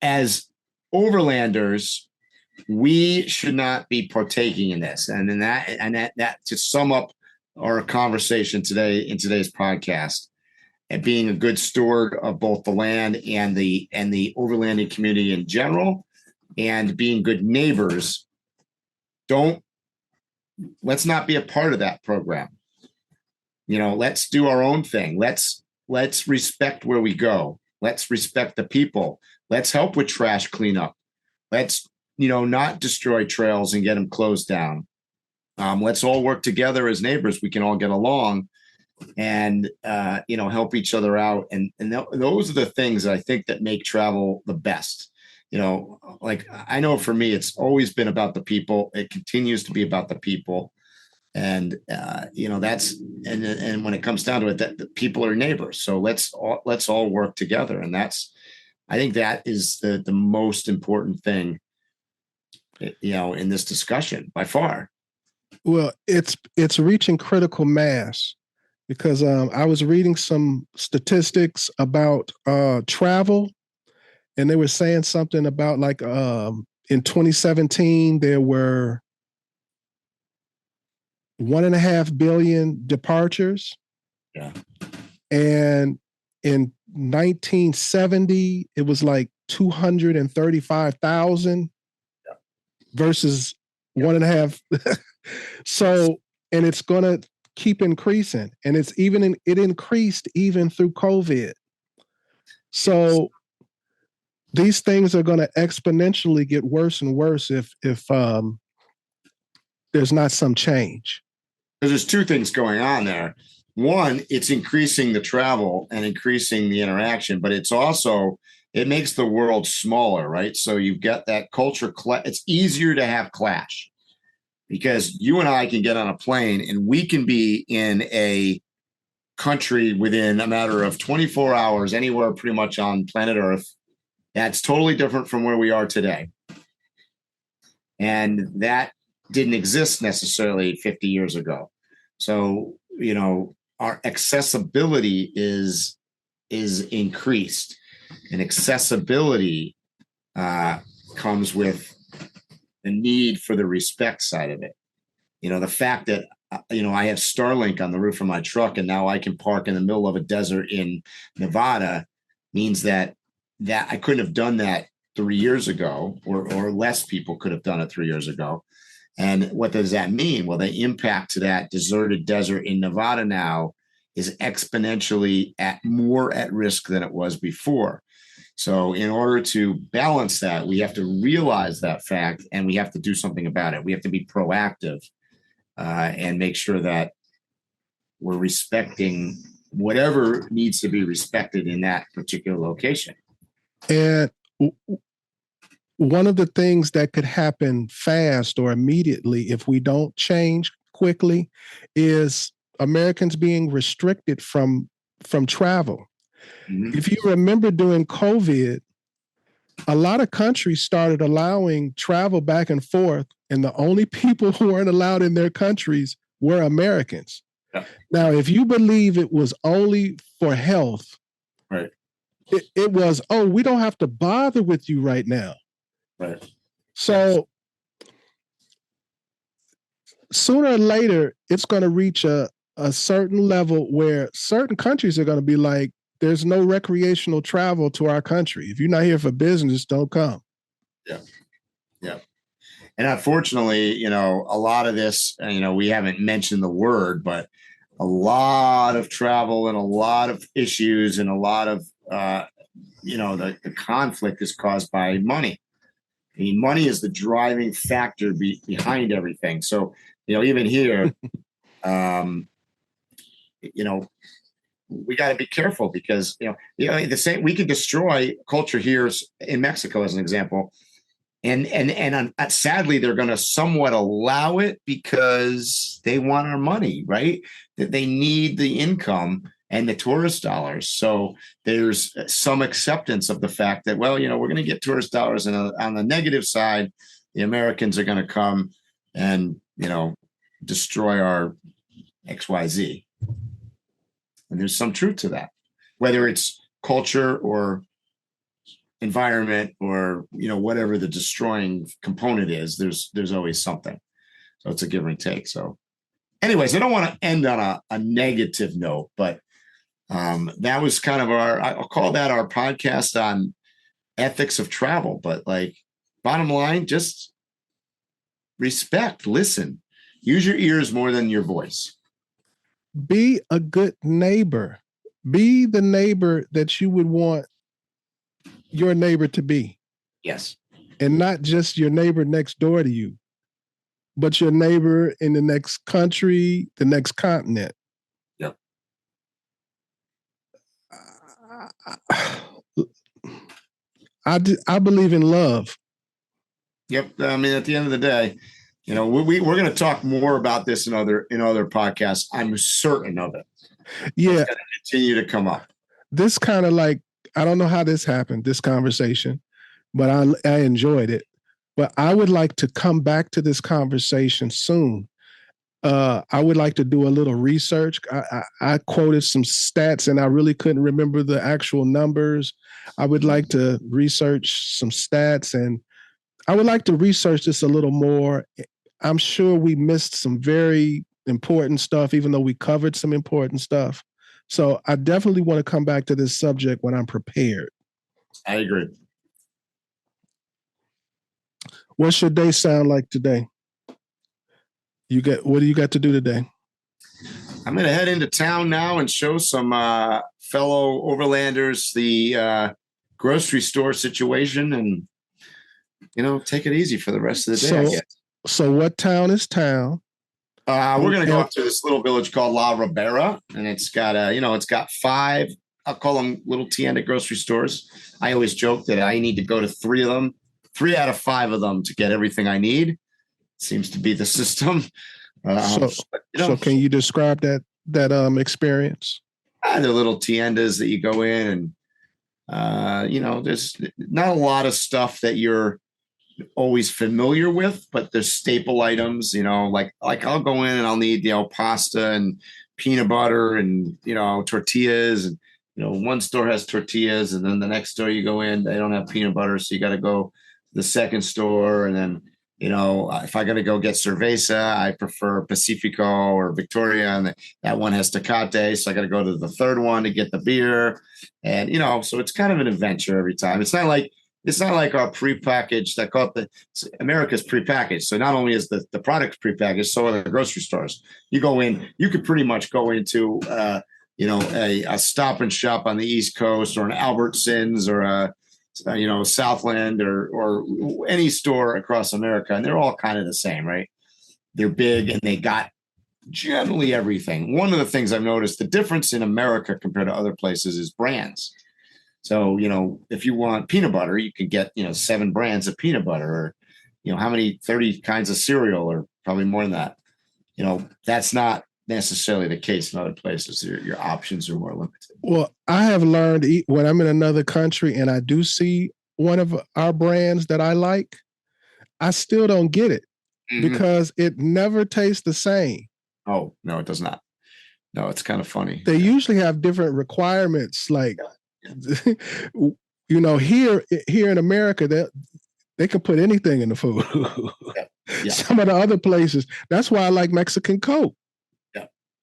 as overlanders, we should not be partaking in this. And then that to sum up our conversation today in today's podcast, and being a good steward of both the land and the overlanding community in general, and being good neighbors, let's not be a part of that program. Let's do our own thing. Let's respect where we go. Let's respect the people. Let's help with trash cleanup. Let's, not destroy trails and get them closed down. Let's all work together as neighbors. We can all get along and, help each other out. And those are the things that I think that make travel the best. Like, I know for me, it's always been about the people. It continues to be about the people. And, that's, and when it comes down to it, that the people are neighbors. So let's all work together. And I think that is the most important thing, in this discussion by far. Well, it's reaching critical mass, because I was reading some statistics about travel, and they were saying something about like in 2017 there were 1.5 billion departures. Yeah. And in 1970 it was like 235,000 versus 1.5. So, and it's going to keep increasing, and it increased even through COVID. So these things are going to exponentially get worse and worse if there's not some change. Because there's two things going on there. One, it's increasing the travel and increasing the interaction, but it's also, it makes the world smaller, right? So you get that culture. It's easier to have clash, because you and I can get on a plane and we can be in a country within a matter of 24 hours, anywhere pretty much on planet Earth. That's totally different from where we are today. And that didn't exist necessarily 50 years ago. So, our accessibility is increased, and accessibility comes with the need for the respect side of it. The fact that, I have Starlink on the roof of my truck, and now I can park in the middle of a desert in Nevada, means that I couldn't have done that 3 years ago, or less people could have done it 3 years ago. And what does that mean? Well, the impact to that deserted desert in Nevada now is exponentially more at risk than it was before. So in order to balance that, we have to realize that fact, and we have to do something about it. We have to be proactive and make sure that we're respecting whatever needs to be respected in that particular location. And one of the things that could happen fast or immediately if we don't change quickly is Americans being restricted from travel. Mm-hmm. If you remember during COVID, a lot of countries started allowing travel back and forth, and the only people who weren't allowed in their countries were Americans. Yeah. Now, if you believe it was only for health, right? It was, we don't have to bother with you right now. Right. So sooner or later, it's going to reach a certain level where certain countries are going to be like, there's no recreational travel to our country. If you're not here for business, don't come. Yeah. Yeah. And unfortunately, a lot of this, we haven't mentioned the word, but a lot of travel and a lot of issues and a lot of, the conflict is caused by money. I mean, money is the driving factor behind everything. So, even here, we got to be careful, because, the same, we can destroy culture here in Mexico, as an example, And sadly, they're going to somewhat allow it because they want our money, right? That they need the income and the tourist dollars. So there's some acceptance of the fact that, well, we're going to get tourist dollars, and on the negative side, the Americans are going to come and, destroy our XYZ. And there's some truth to that, whether it's culture or environment or, whatever the destroying component is, there's always something. So it's a give and take. So anyways, I don't want to end on a negative note, but that was kind of I'll call that our podcast on ethics of travel. But like, bottom line, just respect, listen, use your ears more than your voice. Be a good neighbor. Be the neighbor that you would want your neighbor to be. Yes. And not just your neighbor next door to you, but your neighbor in the next country, the next continent. Yep. I believe in love. Yep. I mean, at the end of the day, we're going to talk more about this in other podcasts. I'm certain of it. Yeah. It's going to continue to come up. This kind of like, I don't know how this happened, this conversation, but I enjoyed it. But I would like to come back to this conversation soon. I would like to do a little research. I quoted some stats and I really couldn't remember the actual numbers. I would like to research some stats, and I would like to research this a little more. I'm sure we missed some very important stuff, even though we covered some important stuff. So I definitely want to come back to this subject when I'm prepared. I agree. What's your day sound like today? What do you got to do today? I'm going to head into town now and show some fellow overlanders the grocery store situation, and take it easy for the rest of the day. So what town is town? We're going to go up to this little village called La Ribera, and it's got it's got 5, I'll call them little tienda grocery stores. I always joke that I need to go to 3 of them, 3 out of 5 of them to get everything I need. Seems to be the system. So can you describe that experience? They're little tiendas that you go in, and there's not a lot of stuff that you're always familiar with, but there's staple items. Like I'll go in and I'll need pasta and peanut butter and tortillas, and one store has tortillas, and then the next store you go in, they don't have peanut butter, so you got to go to the second store, and then if I got to go get cerveza, I prefer Pacifico or Victoria, and that one has Tecate, so I got to go to the third one to get the beer, and so it's kind of an adventure every time. It's not like our prepackaged. I call it America's prepackaged. So not only is the products prepackaged, so are the grocery stores. You go in, you could pretty much go into a Stop and Shop on the East Coast, or an Albertsons, or a Southland, or any store across America, and they're all kind of the same, right? They're big and they got generally everything. One of the things I've noticed, the difference in America compared to other places is brands. So, if you want peanut butter, you can get, 7 brands of peanut butter, or, how many 30 kinds of cereal, or probably more than that. That's not necessarily the case in other places. Your options are more limited. Well, I have learned when I'm in another country and I do see one of our brands that I like, I still don't get it because it never tastes the same. Oh, no, it does not. No, it's kind of funny. They usually have different requirements. Like, here in America, they can put anything in the food. Yeah. Some of the other places, that's why I like Mexican Coke.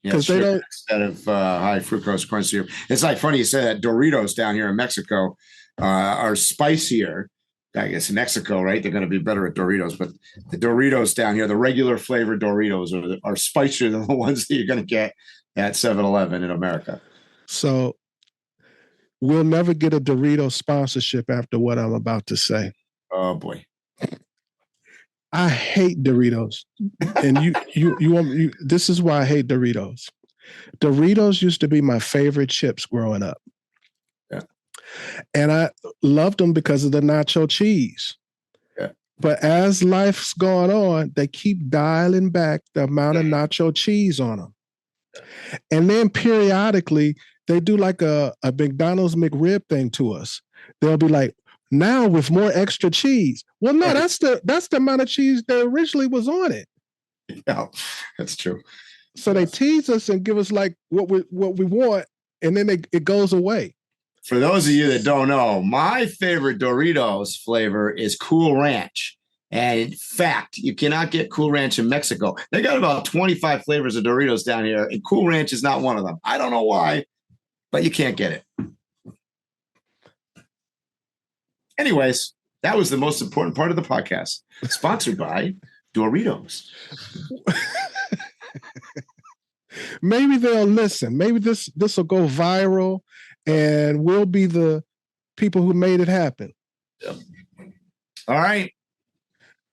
Because they don't, instead of high fructose corn syrup. It's like funny you say that. Doritos down here in Mexico are spicier. I guess in Mexico, right? They're going to be better at Doritos, but the Doritos down here, the regular flavored Doritos are spicier than the ones that you're going to get at 7-Eleven in America. So we'll never get a Dorito sponsorship after what I'm about to say. Oh boy. I hate Doritos. And this is why I hate Doritos. Doritos used to be my favorite chips growing up. Yeah. And I loved them because of the nacho cheese. Yeah. But as life's gone on, they keep dialing back the amount of nacho cheese on them. And then periodically, they do like a McDonald's McRib thing to us. They'll be like, now with more extra cheese. Well, no, that's the amount of cheese that originally was on it. Yeah, that's true. So they tease us and give us like what we want, and then it goes away. For those of you that don't know, my favorite Doritos flavor is Cool Ranch. And in fact, you cannot get Cool Ranch in Mexico. They got about 25 flavors of Doritos down here, and Cool Ranch is not one of them. I don't know why, but you can't get it. Anyways, that was the most important part of the podcast. Sponsored by Doritos. Maybe they'll listen. Maybe this will go viral, and we'll be the people who made it happen. Yep. All right.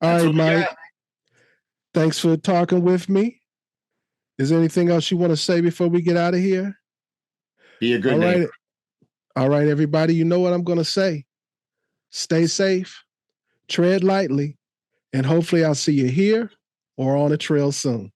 All right, Mike. Thanks for talking with me. Is there anything else you want to say before we get out of here? Be a good neighbor. All right, everybody. You know what I'm going to say. Stay safe, tread lightly, and hopefully I'll see you here or on the trail soon.